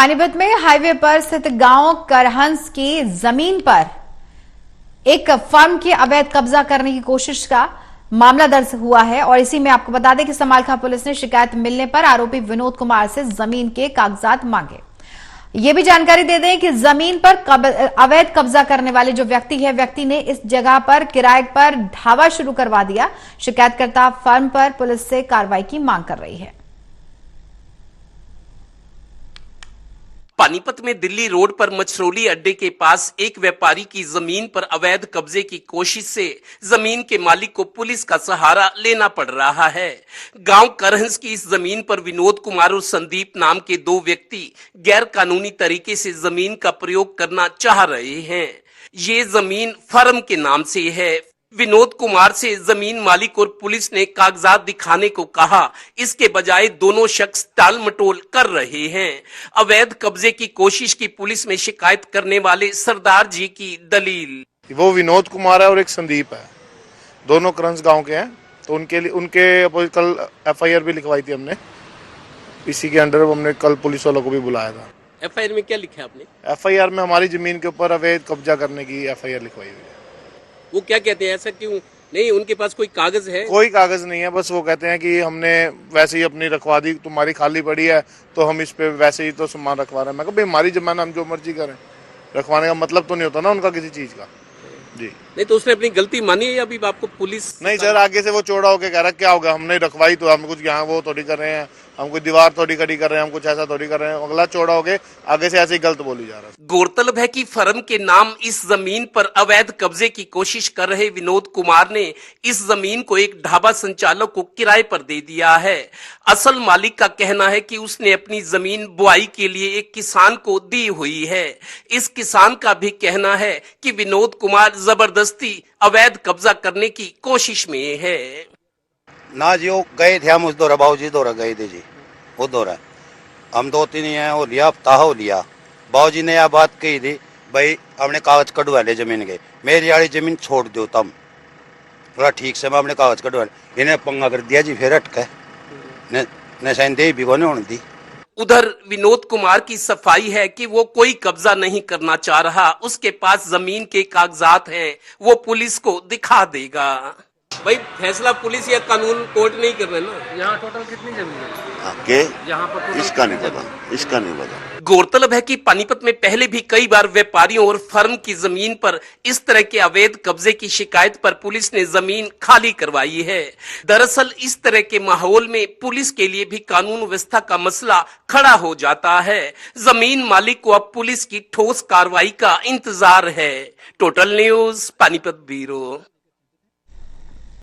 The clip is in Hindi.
पानीपत में हाईवे पर स्थित गांव करहंस की जमीन पर एक फर्म की अवैध कब्जा करने की कोशिश का मामला दर्ज हुआ है और इसी में आपको बता दें कि समालखा पुलिस ने शिकायत मिलने पर आरोपी विनोद कुमार से जमीन के कागजात मांगे। ये भी जानकारी दे दें कि जमीन पर अवैध कब्जा करने वाले जो व्यक्ति ने इस जगह पर किराए पर ढाबा शुरू करवा दिया। शिकायतकर्ता फर्म पर पुलिस से कार्रवाई की मांग कर रही है। पानीपत में दिल्ली रोड पर मछरौली अड्डे के पास एक व्यापारी की जमीन पर अवैध कब्जे की कोशिश से जमीन के मालिक को पुलिस का सहारा लेना पड़ रहा है। गांव करहंस की इस जमीन पर विनोद कुमार और संदीप नाम के दो व्यक्ति गैर कानूनी तरीके से जमीन का प्रयोग करना चाह रहे हैं। ये जमीन फर्म के नाम से है। विनोद कुमार से जमीन मालिक और पुलिस ने कागजात दिखाने को कहा, इसके बजाय दोनों शख्स टाल मटोल कर रहे हैं। अवैध कब्जे की कोशिश की पुलिस में शिकायत करने वाले सरदार जी की दलील। वो विनोद कुमार है और एक संदीप है, दोनों करहंस गांव के हैं। तो उनके कल एफआईआर भी लिखवाई थी हमने। इसी के अंडर हमने कल पुलिस वालों को भी बुलाया था। एफआईआर में क्या लिखा आपने? एफआईआर में हमारी जमीन के ऊपर अवैध कब्जा करने की एफआईआर लिखवाई हुई है। वो क्या कहते हैं, ऐसा क्यों? नहीं, उनके पास कोई कागज है? कोई कागज नहीं है, बस वो कहते हैं कि हमने वैसे ही अपनी रखवा दी, तुम्हारी खाली पड़ी है तो हम इस पे वैसे ही तो सामान रखवा रहे हैं। मैं कहा भाई हमारी जमीन हम जो मर्जी करें, रखवाने का मतलब तो नहीं होता ना उनका किसी चीज का। जी नहीं, तो उसने अपनी गलती मानी है या अभी आपको पुलिस? नहीं सर, आगे से वो चौड़ा होके कह रहा है क्या होगा, हमने रखवाई तो हम कुछ यहाँ वो थोड़ी कर रहे हैं, हम कोई दीवार थोड़ी खड़ी कर रहे हैं, हम कुछ ऐसा थोड़ी कर रहे हैं। अगला चौड़ा होके आगे से ऐसे ही गलत बोली जा रहा है। गौरतलब है कि फर्म के नाम इस जमीन पर अवैध कब्जे की कोशिश कर रहे विनोद कुमार ने इस जमीन को एक ढाबा संचालक को किराए पर दे दिया है। असल मालिक का कहना है कि उसने अपनी जमीन बुआई के लिए एक किसान को दी हुई है। इस किसान का भी कहना है कि विनोद कुमार जबरदस्ती अवैध कब्जा करने की कोशिश में है। ना जी, वो गए थे हम उस दौरा, बाबूजी दौरा गए थे जी, वो दौरा हम दो तीन हैं, वो लिया हफ्ता हो लिया। बाबूजी ने यह बात कही थी, भाई अपने कागज कटवा ले जमीन के, मेरी वाली जमीन छोड़ दो तम थोड़ा ठीक से, मैं अपने कागज कटवा ले। इन्हें पंगा कर दिया जी, फिर अटके न दे भी कोने होने दी। उधर विनोद कुमार की सफाई है कि वो कोई कब्जा नहीं करना चाह रहा, उसके पास जमीन के कागजात हैं, वो पुलिस को दिखा देगा। भाई फैसला पुलिस या कानून कोर्ट नहीं कर रहे ना। यहाँ टोटल कितनी जमीन है? यहाँ पर इसका नहीं पता। गौरतलब है कि पानीपत में पहले भी कई बार व्यापारियों और फर्म की जमीन पर इस तरह के अवैध कब्जे की शिकायत पर पुलिस ने जमीन खाली करवाई है। दरअसल इस तरह के माहौल में पुलिस के लिए भी कानून व्यवस्था का मसला खड़ा हो जाता है। जमीन मालिक को अब पुलिस की ठोस कार्रवाई का इंतजार है। Total news Panipat bureau.